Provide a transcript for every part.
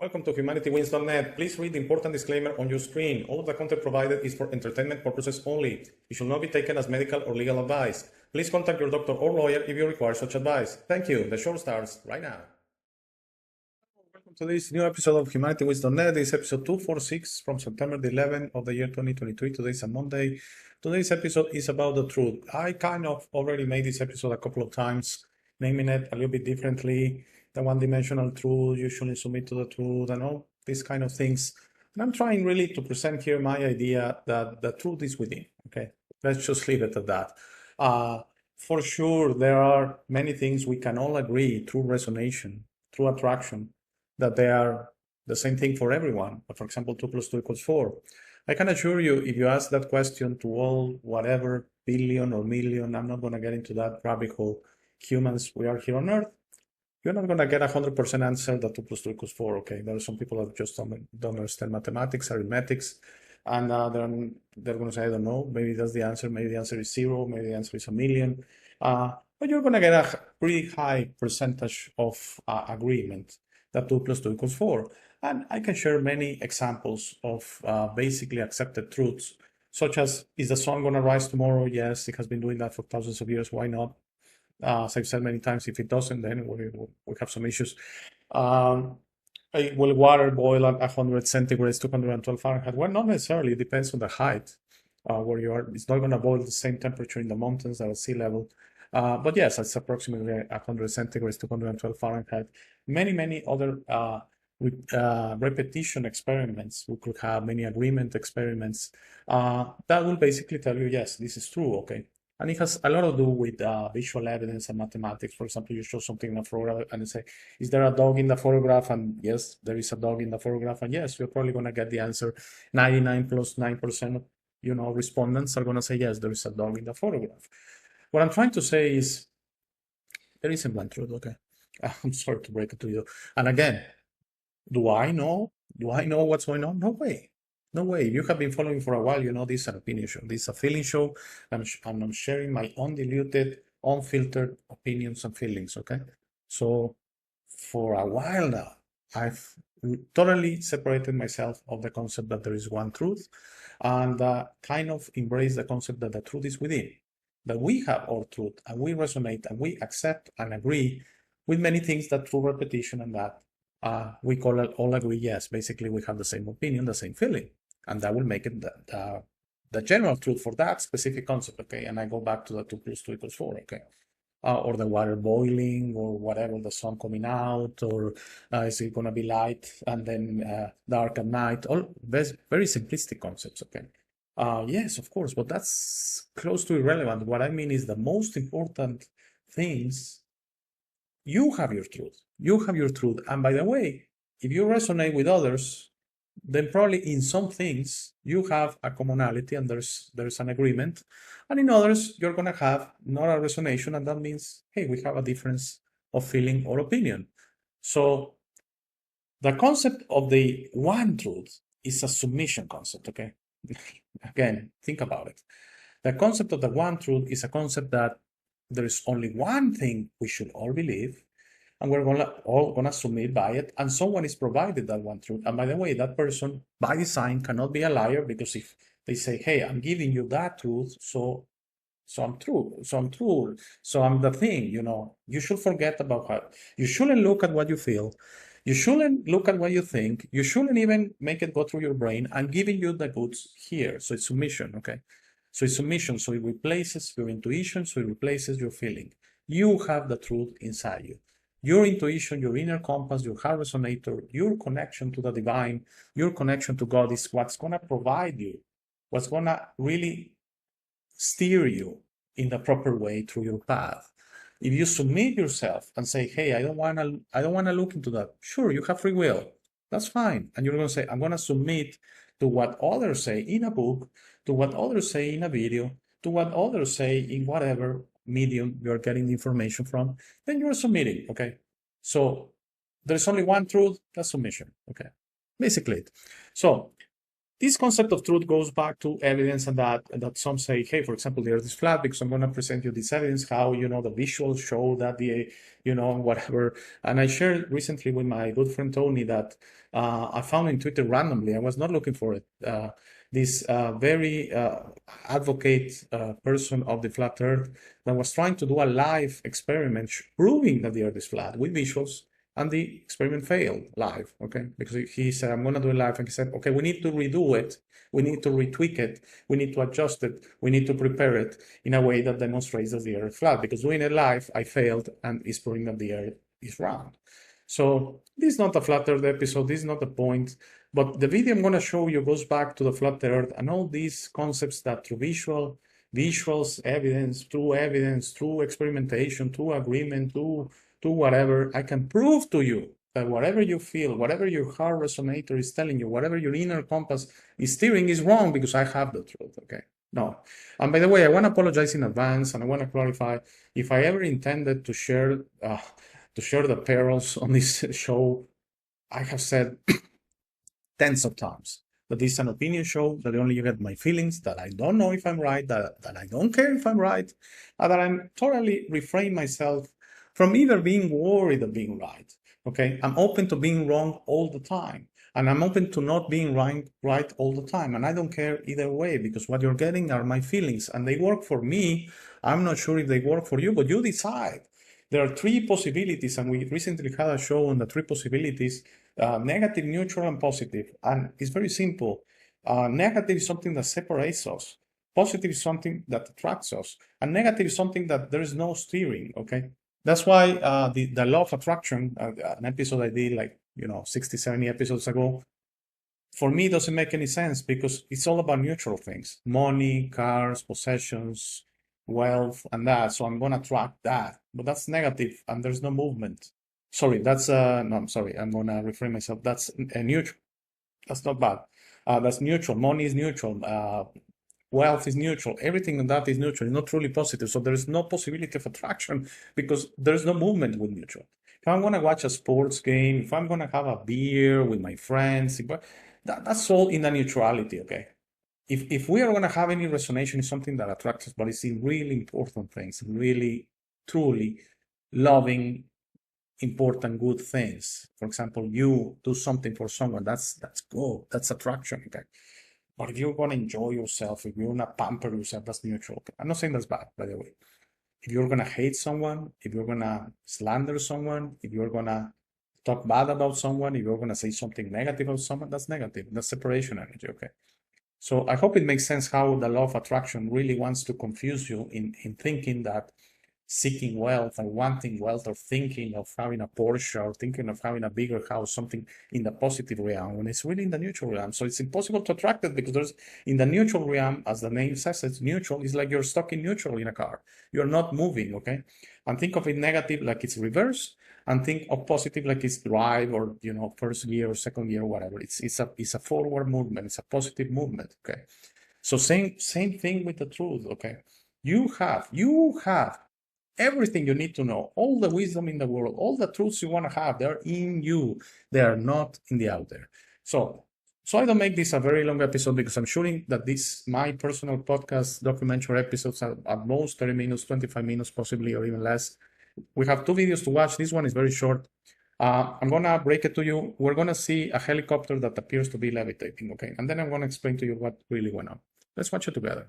Welcome to HumanityWins.net. Please read the important disclaimer on your screen. All of the content provided is for entertainment purposes only. It should not be taken as medical or legal advice. Please contact your doctor or lawyer if you require such advice. Thank you. The show starts right now. Welcome to this new episode of HumanityWins.net. This is episode 246 from September the 11th of the year 2023. Today is a Monday. Today's episode is about the truth. I kind of already made this episode a couple of times, naming it a little bit differently. The one-dimensional truth, you shouldn't submit to the truth, and all these kind of things. And I'm trying really to present here my idea that the truth is within. Okay, let's just leave it at that. For sure, there are many things we can all agree through resonation, through attraction, that they are the same thing for everyone. For example, 2 + 2 = 4. I can assure you, if you ask that question to all, whatever, billion or million, I'm not going to get into that rabbit hole, humans we are here on Earth, you're not going to get 100% answer that 2 + 2 = 4. Okay, there are some people that just don't understand mathematics, arithmetics, and they're going to say, I don't know, maybe that's the answer, maybe the answer is 0, maybe the answer is 1,000,000. But you're going to get a pretty high percentage of agreement that 2 + 2 = 4. And I can share many examples of basically accepted truths, such as, is the sun going to rise tomorrow? Yes, it has been doing that for thousands of years. Why not? As I've said many times, if it doesn't, then we have some issues. Will water boil at 100 centigrades, 212 Fahrenheit? Well, not necessarily. It depends on the height where you are. It's not going to boil the same temperature in the mountains at sea level. But yes, it's approximately 100 centigrades, 212 Fahrenheit. Many other repetition experiments. We could have many agreement experiments that will basically tell you, yes, this is true, okay? And it has a lot to do with visual evidence and mathematics. For example, you show something in a photograph and you say, is there a dog in the photograph? And yes, there is a dog in the photograph. And yes, you're probably going to get the answer. 99+9%, respondents are going to say, yes, there is a dog in the photograph. What I'm trying to say is, there isn't one truth, okay? I'm sorry to break it to you. And again, do I know? Do I know what's going on? No way. No way. If you have been following for a while, you know this is an opinion show. This is a feeling show. I'm sharing my undiluted, unfiltered opinions and feelings, okay? So for a while now, I've totally separated myself of the concept that there is one truth and kind of embrace the concept that the truth is within, that we have our truth and we resonate and we accept and agree with many things that through repetition and that we all agree, yes, basically we have the same opinion, the same feeling. And that will make it the general truth for that specific concept, okay? And I go back to the 2 + 2 = 4, okay? Or the water boiling, or whatever, the sun coming out, or is it going to be light and then dark at night? All very simplistic concepts, okay? Yes, of course, but that's close to irrelevant. What I mean is the most important things, you have your truth. You have your truth. And by the way, if you resonate with others, then probably in some things you have a commonality and there's an agreement, and in others you're going to have not a resonation, and that means, hey, we have a difference of feeling or opinion. So the concept of the one truth is a submission concept, okay? Again, think about it. The concept of the one truth is a concept that there is only one thing we should all believe, and we're all gonna submit by it, and someone is provided that one truth. And by the way, that person by design cannot be a liar, because if they say, hey, I'm giving you that truth, so I'm true, so I'm the thing, you should forget about that. You shouldn't look at what you feel. You shouldn't look at what you think. You shouldn't even make it go through your brain. I'm giving you the goods here. So it's submission, okay? So it's submission. So it replaces your intuition. So it replaces your feeling. You have the truth inside you. Your intuition, your inner compass, your heart resonator, your connection to the divine, your connection to God is what's going to provide you, what's going to really steer you in the proper way through your path. If you submit yourself and say, hey, I don't want to look into that. Sure, you have free will. That's fine. And you're going to say, I'm going to submit to what others say in a book, to what others say in a video, to what others say in whatever medium you're getting the information from, then you're submitting, okay? So there's only one truth, that's submission, okay? Basically it. So this concept of truth goes back to evidence, and that some say, hey, for example, the earth is flat because I'm going to present you this evidence, how, the visuals show that whatever. And I shared recently with my good friend Tony that I found in Twitter randomly, I was not looking for it, this very advocate person of the flat earth that was trying to do a live experiment proving that the earth is flat with visuals. And the experiment failed live, okay? Because he said, I'm going to do it live. And he said, okay, we need to redo it. We need to retweak it. We need to adjust it. We need to prepare it in a way that demonstrates that the earth is flat. Because doing it live, I failed, and it's proving that the earth is round. So this is not a flat earth episode. This is not the point. But the video I'm going to show you goes back to the flat earth and all these concepts that through visuals, evidence, through experimentation, through agreement, through whatever, I can prove to you that whatever you feel, whatever your heart resonator is telling you, whatever your inner compass is steering is wrong because I have the truth, okay? No. And by the way, I want to apologize in advance, and I want to clarify, if I ever intended to share the perils on this show, I have said tens of times that this is an opinion show, that only you get my feelings, that I don't know if I'm right, that I don't care if I'm right, and that I'm totally refrain myself from either being worried of being right, okay? I'm open to being wrong all the time, and I'm open to not being right all the time, and I don't care either way, because what you're getting are my feelings, and they work for me. I'm not sure if they work for you, but you decide. There are three possibilities, and we recently had a show on the three possibilities, negative, neutral, and positive, and it's very simple. Negative is something that separates us. Positive is something that attracts us, and negative is something that there is no steering, okay? That's why the law of attraction, an episode I did 60, 70 episodes ago, for me doesn't make any sense because it's all about neutral things. Money, cars, possessions, wealth, and that. So I'm going to attract that. But that's negative and there's no movement. Sorry, that's, no, I'm sorry. I'm going to reframe myself. That's neutral. That's not bad. That's neutral. Money is neutral. Wealth is neutral. Everything in that is neutral. It's not truly positive. So there is no possibility of attraction because there's no movement with neutral. If I'm going to watch a sports game, if I'm going to have a beer with my friends, that's all in the neutrality, okay? If we are going to have any resonation in something that attracts us, but it's in really important things, really, truly loving, important, good things. For example, you do something for someone, that's good. That's attraction, okay? But if you're going to enjoy yourself, if you're going to pamper yourself, that's neutral. I'm not saying that's bad, by the way. If you're going to hate someone, if you're going to slander someone, if you're going to talk bad about someone, if you're going to say something negative about someone, that's negative. That's separation energy, okay? So I hope it makes sense how the law of attraction really wants to confuse you in thinking that seeking wealth or wanting wealth or thinking of having a Porsche or thinking of having a bigger house, something in the positive realm, when it's really in the neutral realm. So it's impossible to attract it because there's in the neutral realm, as the name says, it's neutral. It's like you're stuck in neutral in a car. You're not moving, okay? And think of it negative like it's reverse, and think of positive like it's drive or first gear or second gear or whatever. It's a forward movement. It's a positive movement, okay? So same thing with the truth, okay? You have everything you need to know, all the wisdom in the world, all the truths you want to have, they're in you. They are not in the out there. So I don't make this a very long episode because I'm shooting that my personal podcast documentary episodes are at most 30 minutes, 25 minutes, possibly, or even less. We have 2 videos to watch. This one is very short. I'm going to break it to you. We're going to see a helicopter that appears to be levitating, okay? And then I'm going to explain to you what really went on. Let's watch it together.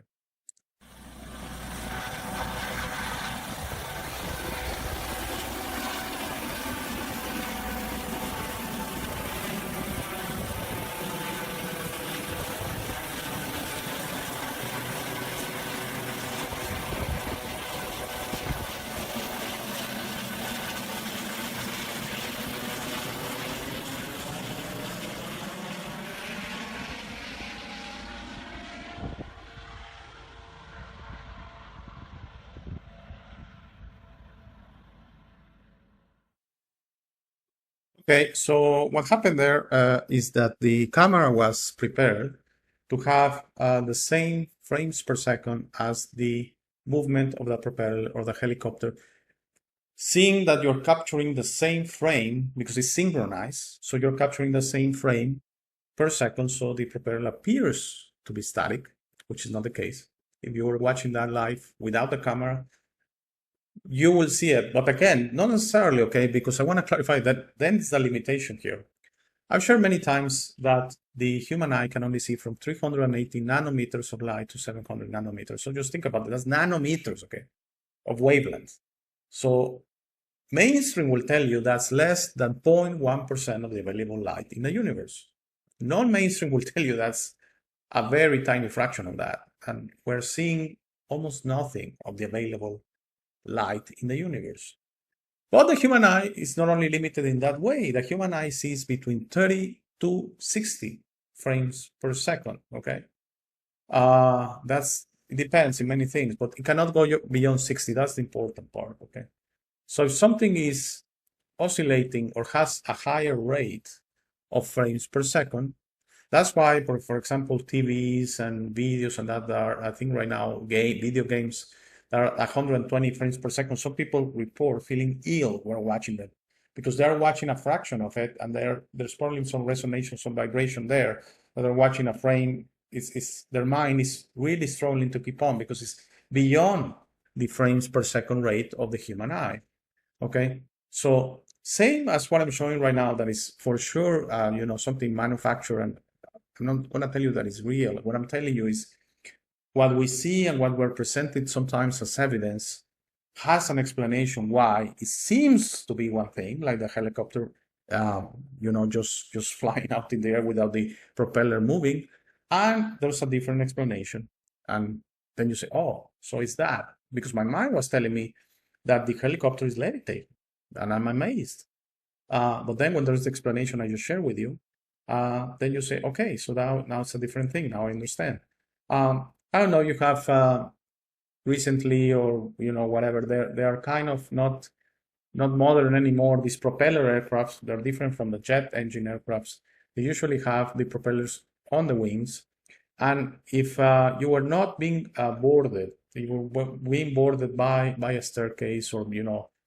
Okay, so what happened there is that the camera was prepared to have the same frames per second as the movement of the propeller or the helicopter. Seeing that you're capturing the same frame because it's synchronized, so you're capturing the same frame, per second, so the propeller appears to be static, which is not the case. If you were watching that live without the camera, you will see it. But again, not necessarily, okay, because I want to clarify that then it's the limitation here. I've shared many times that the human eye can only see from 380 nanometers of light to 700 nanometers. So just think about it. That's nanometers, okay, of wavelength. So mainstream will tell you that's less than 0.1% of the available light in the universe. Non-mainstream will tell you that's a very tiny fraction of that. And we're seeing almost nothing of the available light in the universe. But the human eye is not only limited in that way. The human eye sees between 30 to 60 frames per second, okay? It depends in many things, but it cannot go beyond 60. That's the important part, okay? So if something is oscillating or has a higher rate of frames per second, that's why, for example, TVs and videos and that are, I think right now, video games that are 120 frames per second. Some people report feeling ill when watching them because they're watching a fraction of it, and there's probably some resonance, some vibration there. But they're watching a frame. Their mind is really struggling to keep on because it's beyond the frames per second rate of the human eye. Okay, so same as what I'm showing right now, that is for sure, something manufactured, and I'm not going to tell you that it's real. What I'm telling you is what we see and what we're presented sometimes as evidence has an explanation why it seems to be one thing, like the helicopter, just flying out in the air without the propeller moving, and there's a different explanation. And then you say, oh, so it's that, because my mind was telling me that the helicopter is levitating, and I'm amazed. But then when there's the explanation I just shared with you, then you say, okay, so now it's a different thing. Now I understand. I don't know, you have recently, or whatever, they are kind of not modern anymore. These propeller aircrafts, they're different from the jet engine aircrafts. They usually have the propellers on the wings. And if you are not being boarded, you were being boarded by a staircase, or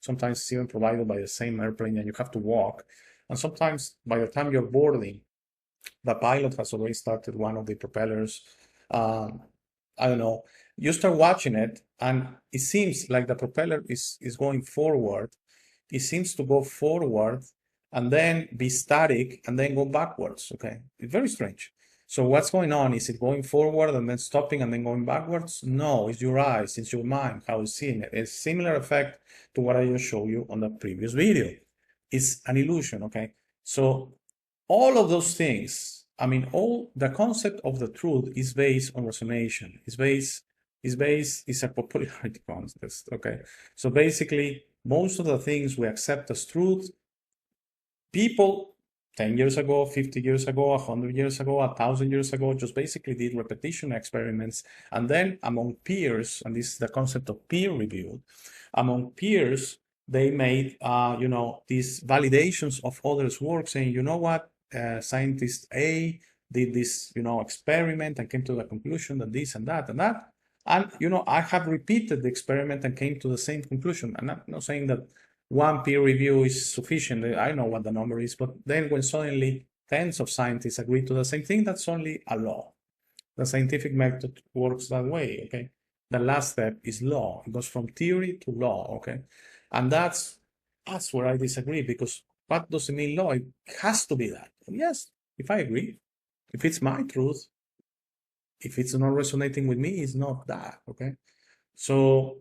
sometimes it's even provided by the same airplane, and you have to walk. And sometimes by the time you're boarding, the pilot has already started one of the propellers. I don't know, you start watching it, and it seems like the propeller is going forward. It seems to go forward and then be static and then go backwards, okay? It's very strange. So what's going on? Is it going forward and then stopping and then going backwards? No, it's your eyes, it's your mind, how it's seeing it. It's a similar effect to what I just showed you on the previous video. It's an illusion, okay? So all of those things, all the concept of the truth is based on resonation. Is a popularity contest, okay? So basically, most of the things we accept as truth, people 10 years ago, 50 years ago, 100 years ago, 1,000 years ago, just basically did repetition experiments. And then among peers, and this is the concept of peer review, among peers, they made, these validations of others' work, saying, you know what, scientist A did this, experiment and came to the conclusion that this and that and that. And, I have repeated the experiment and came to the same conclusion. And I'm not saying that one peer review is sufficient. I know what the number is, but then when suddenly tens of scientists agree to the same thing, that's only a law. The scientific method works that way, okay? The last step is law. It goes from theory to law, okay? And that's where I disagree, because what does it mean law? It has to be that. Yes, if I agree, if it's my truth, if it's not resonating with me, it's not that, okay? So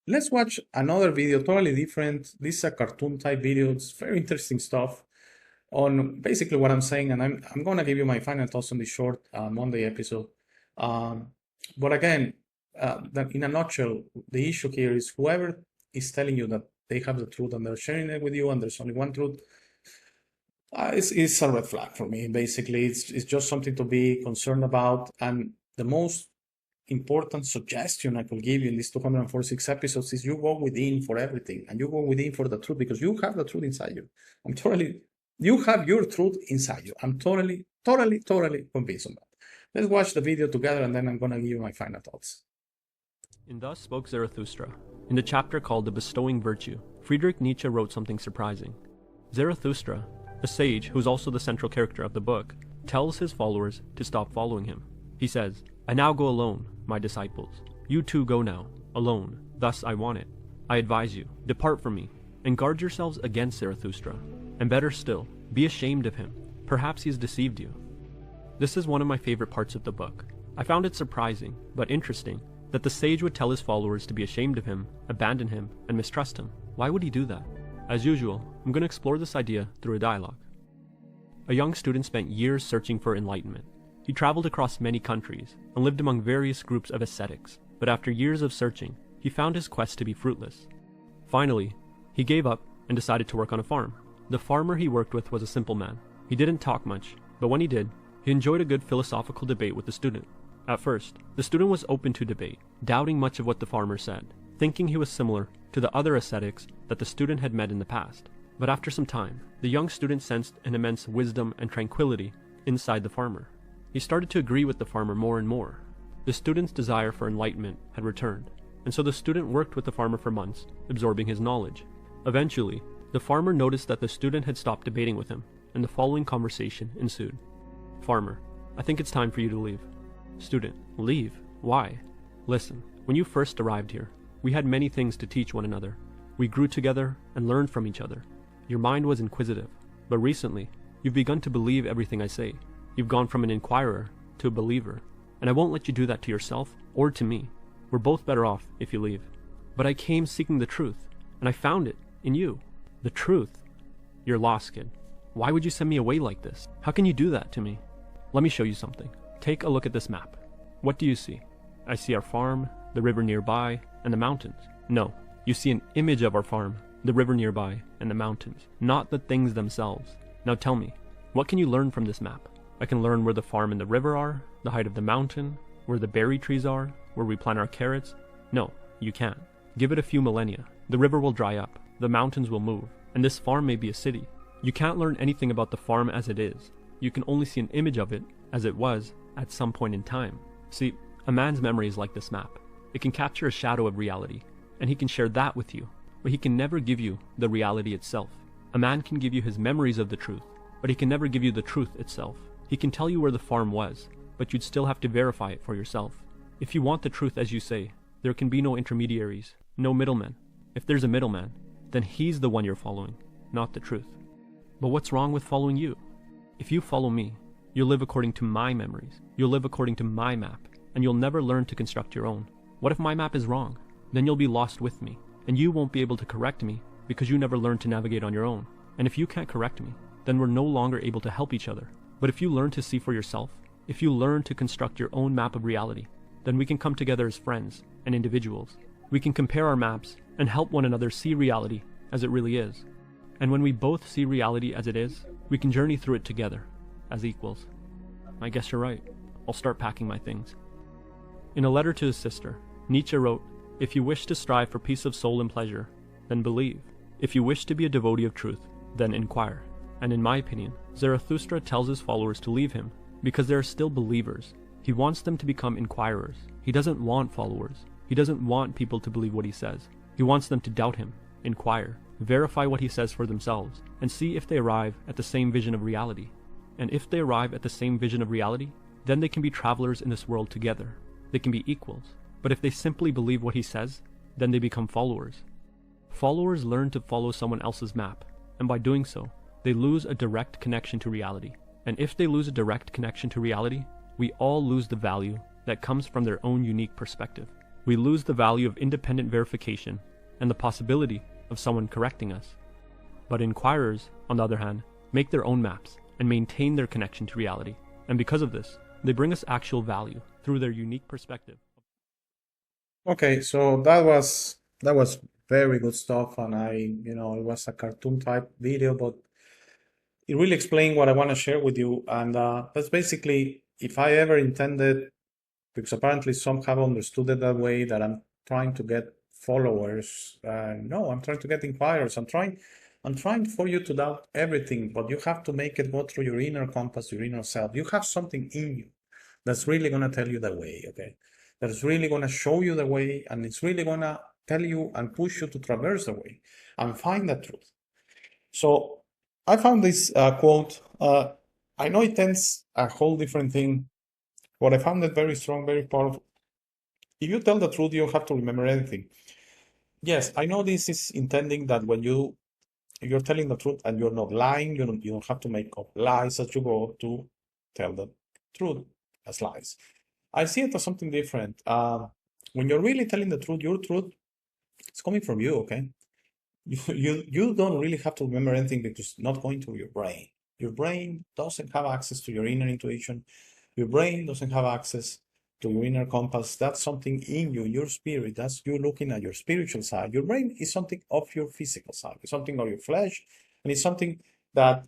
let's watch another video, totally different. This is a cartoon type video. It's very interesting stuff on basically what I'm saying, and I'm going to give you my final thoughts on this short Monday episode. But again, in a nutshell, the issue here is whoever is telling you that they have the truth and they're sharing it with you and there's only one truth, it's a red flag for me. Basically, it's just something to be concerned about. And the most important suggestion I could give you in these 246 episodes is you go within for everything, and you go within for the truth, because you have the truth inside you. You have your truth inside you. I'm totally convinced on that. Let's watch the video together, and then I'm going to give you my final thoughts. In Thus Spoke Zarathustra, in the chapter called The Bestowing Virtue, Friedrich Nietzsche wrote something surprising. Zarathustra, A sage, who is also the central character of the book, tells his followers to stop following him. He says, "I now go alone, my disciples. You too go now, alone. Thus I want it. I advise you, depart from me, and guard yourselves against Zarathustra. And better still, be ashamed of him. Perhaps he has deceived you." This is one of my favorite parts of the book. I found it surprising, but interesting, that the sage would tell his followers to be ashamed of him, abandon him, and mistrust him. Why would he do that? As usual, I'm going to explore this idea through a dialogue. A young student spent years searching for enlightenment. He traveled across many countries and lived among various groups of ascetics, but after years of searching, he found his quest to be fruitless. Finally, he gave up and decided to work on a farm. The farmer he worked with was a simple man. He didn't talk much, but when he did, he enjoyed a good philosophical debate with the student. At first, the student was open to debate, doubting much of what the farmer said, thinking he was similar to the other ascetics that the student had met in the past. But after some time, the young student sensed an immense wisdom and tranquility inside the farmer. He started to agree with the farmer more and more. The student's desire for enlightenment had returned, and so the student worked with the farmer for months, absorbing his knowledge. Eventually, the farmer noticed that the student had stopped debating with him, and the following conversation ensued. Farmer: "I think it's time for you to leave." Student: "Leave? Why?" "Listen, when you first arrived here, we had many things to teach one another. We grew together and learned from each other. Your mind was inquisitive, but recently, you've begun to believe everything I say. You've gone from an inquirer to a believer, and I won't let you do that to yourself or to me. We're both better off if you leave." "But I came seeking the truth, and I found it in you." "The truth? You're lost, kid. Why would you send me away like this? How can you do that to me?" "Let me show you something. Take a look at this map. What do you see?" "I see our farm, the river nearby, and the mountains." "No, you see an image of our farm, the river nearby, and the mountains, not the things themselves. Now tell me, what can you learn from this map?" "I can learn where the farm and the river are, the height of the mountain, where the berry trees are, where we plant our carrots." "No, you can't. Give it a few millennia. The river will dry up, the mountains will move, and this farm may be a city. You can't learn anything about the farm as it is. You can only see an image of it as it was at some point in time." See, a man's memory is like this map. It can capture a shadow of reality, and he can share that with you, but he can never give you the reality itself. A man can give you his memories of the truth, but he can never give you the truth itself. He can tell you where the farm was, but you'd still have to verify it for yourself. If you want the truth as you say, there can be no intermediaries, no middlemen. If there's a middleman, then he's the one you're following, not the truth. But what's wrong with following you? If you follow me, you'll live according to my memories, you'll live according to my map, and you'll never learn to construct your own. What if my map is wrong? Then you'll be lost with me, and you won't be able to correct me because you never learned to navigate on your own. And if you can't correct me, then we're no longer able to help each other. But if you learn to see for yourself, if you learn to construct your own map of reality, then we can come together as friends and individuals. We can compare our maps and help one another see reality as it really is. And when we both see reality as it is, we can journey through it together, as equals. I guess you're right. I'll start packing my things. In a letter to his sister, Nietzsche wrote, "If you wish to strive for peace of soul and pleasure, then believe. If you wish to be a devotee of truth, then inquire." And in my opinion, Zarathustra tells his followers to leave him because they are still believers. He wants them to become inquirers. He doesn't want followers. He doesn't want people to believe what he says. He wants them to doubt him, inquire, verify what he says for themselves, and see if they arrive at the same vision of reality. And if they arrive at the same vision of reality, then they can be travelers in this world together. They can be equals. But if they simply believe what he says, then they become followers. Followers learn to follow someone else's map, and by doing so, they lose a direct connection to reality. And if they lose a direct connection to reality, we all lose the value that comes from their own unique perspective. We lose the value of independent verification and the possibility of someone correcting us. But inquirers, on the other hand, make their own maps and maintain their connection to reality. And because of this, they bring us actual value through their unique perspective. Okay, so that was very good stuff, and it was a cartoon type video, but it really explained what I want to share with you. And that's basically, if I ever intended, because apparently some have understood it that way, that I'm trying to get followers. No, I'm trying to get inquirers. I'm trying for you to doubt everything, but you have to make it go through your inner compass, your inner self. You have something in you that's really going to tell you the way, okay? That is really going to show you the way, and it's really going to tell you and push you to traverse the way and find the truth. So I found this quote. I know it tends a whole different thing, but I found it very strong, very powerful. If you tell the truth, you don't have to remember anything. Yes, I know this is intending that when you're telling the truth and you're not lying, you don't have to make up lies as you go to tell the truth as lies. I see it as something different. When you're really telling the truth, your truth is coming from you, okay? You don't really have to remember anything because it's not going through your brain. Your brain doesn't have access to your inner intuition. Your brain doesn't have access to your inner compass. That's something in you, your spirit. That's you looking at your spiritual side. Your brain is something of your physical side. It's something of your flesh, and it's something that,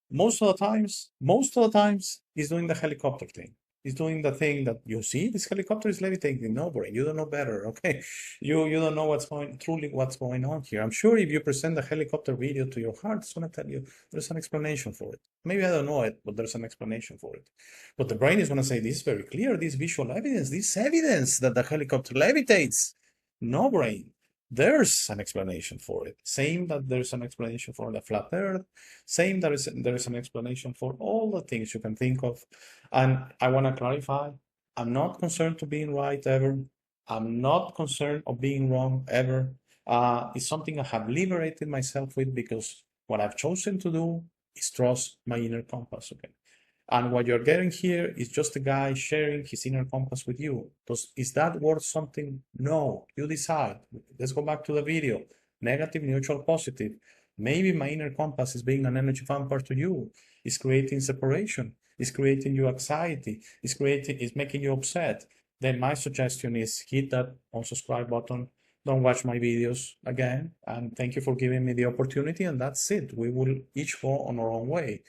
most of the times is doing the helicopter thing. Is doing the thing that you see. This helicopter is levitating. No, brain, you don't know better, okay? You don't know what's going on here. I'm sure if you present the helicopter video to your heart, it's gonna tell you there's an explanation for it. Maybe I don't know it, but there's an explanation for it. But the brain is gonna say this is very clear, this visual evidence, this evidence that the helicopter levitates. No, brain. There's an explanation for it. Same that there's an explanation for the flat earth. Same there is an explanation for all the things you can think of. And I want to clarify, I'm not concerned to being right ever. I'm not concerned of being wrong ever. It's something I have liberated myself with because what I've chosen to do is trust my inner compass. Okay. And what you're getting here is just a guy sharing his inner compass with you. Is that worth something? No, you decide. Let's go back to the video. Negative, neutral, positive. Maybe my inner compass is being an energy vampire to you. It's creating separation. It's creating you anxiety. It's making you upset. Then my suggestion is hit that unsubscribe button. Don't watch my videos again. And thank you for giving me the opportunity. And that's it. We will each go on our own way.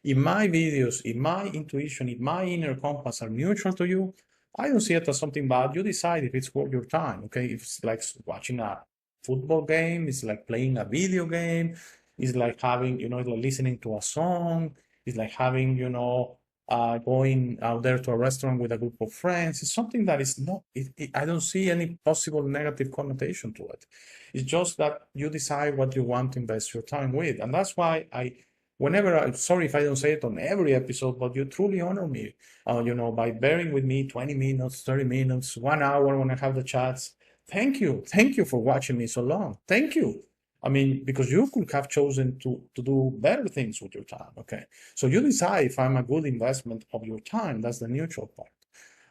If my videos, if my intuition, if my inner compass are neutral to you, I don't see it as something bad. You decide if it's worth your time, okay? If it's like watching a football game, it's like playing a video game, it's like having, like listening to a song, it's like having, going out there to a restaurant with a group of friends. It's something that is not, I don't see any possible negative connotation to it. It's just that you decide what you want to invest your time with. And that's why sorry if I don't say it on every episode, but you truly honor me, by bearing with me 20 minutes, 30 minutes, 1 hour when I have the chats. Thank you. Thank you for watching me so long. Thank you. I mean, because you could have chosen to do better things with your time, okay? So you decide if I'm a good investment of your time. That's the neutral part.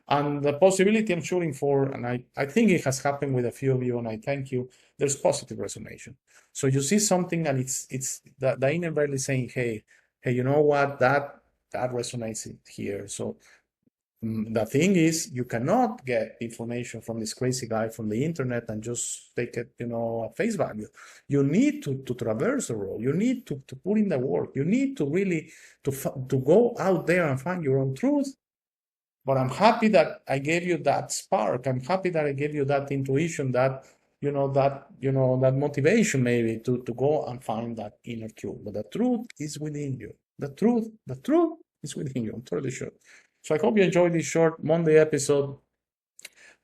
And the possibility I'm shooting for, and I think it has happened with a few of you, and I thank you, there's positive resonation. So you see something and it's the inner belly saying, hey, you know what, that resonates here. So the thing is, you cannot get information from this crazy guy from the internet and just take it, at face value. You need to traverse the road. You need to put in the work. You need to really to go out there and find your own truth. But I'm happy that I gave you that spark. I'm happy that I gave you that intuition, that motivation maybe to go and find that inner truth. But the truth is within you. The truth is within you. I'm totally sure. So I hope you enjoyed this short Monday episode.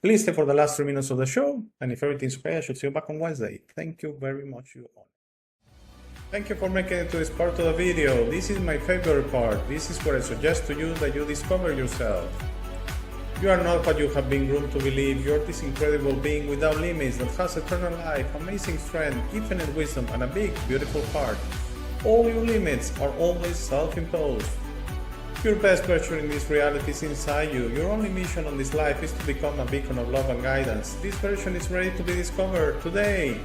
Please stay for the last 3 minutes of the show. And if everything's okay, I should see you back on Wednesday. Thank you very much, you all. Thank you for making it to this part of the video. This is my favorite part. This is where I suggest to you that you discover yourself. You are not what you have been groomed to believe. You are this incredible being without limits that has eternal life, amazing strength, infinite wisdom, and a big, beautiful heart. All your limits are always self-imposed. Your best version in this reality is inside you. Your only mission on this life is to become a beacon of love and guidance. This version is ready to be discovered today.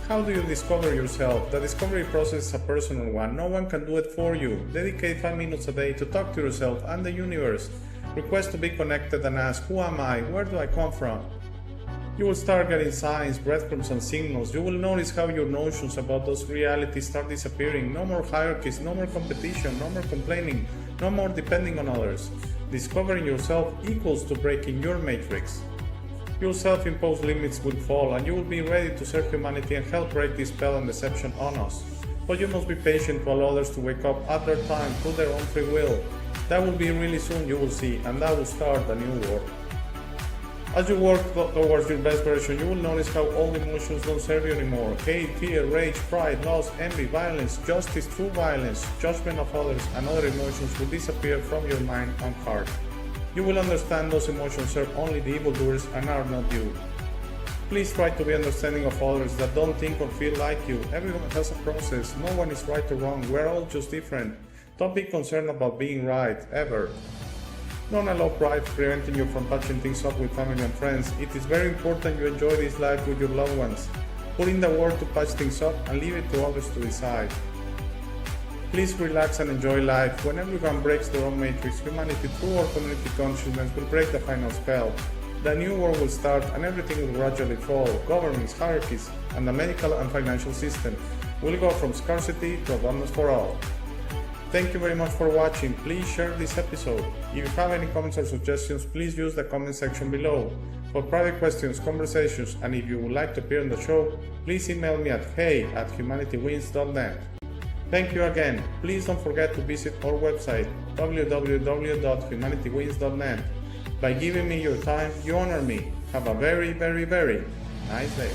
How do you discover yourself? The discovery process is a personal one. No one can do it for you. Dedicate 5 minutes a day to talk to yourself and the universe. Request to be connected and ask, who am I? Where do I come from? You will start getting signs, breadcrumbs, and signals. You will notice how your notions about those realities start disappearing. No more hierarchies, no more competition, no more complaining, no more depending on others. Discovering yourself equals to breaking your matrix. Your self-imposed limits will fall, and you will be ready to serve humanity and help break this spell and deception on us. But you must be patient to allow others to wake up at their time through their own free will. That will be really soon, you will see, and that will start a new world. As you work towards your best version, you will notice how all emotions don't serve you anymore. Hate, fear, rage, pride, loss, envy, violence, justice, true violence, judgment of others, and other emotions will disappear from your mind and heart. You will understand those emotions serve only the evildoers and are not you. Please try to be understanding of others that don't think or feel like you. Everyone has a process. No one is right or wrong. We're all just different. Don't be concerned about being right, ever. Don't allow pride preventing you from patching things up with family and friends. It is very important you enjoy this life with your loved ones. Put in the work to patch things up and leave it to others to decide. Please relax and enjoy life. When everyone breaks their own matrix, humanity through our community consciousness will break the final spell. The new world will start and everything will gradually fall. Governments, hierarchies, and the medical and financial system will go from scarcity to abundance for all. Thank you very much for watching. Please share this episode. If you have any comments or suggestions, please use the comment section below. For private questions, conversations, and if you would like to appear on the show, please email me at hey@humanitywins.net. Thank you again. Please don't forget to visit our website www.humanitywins.net. By giving me your time, you honor me. Have a very, very, very nice day.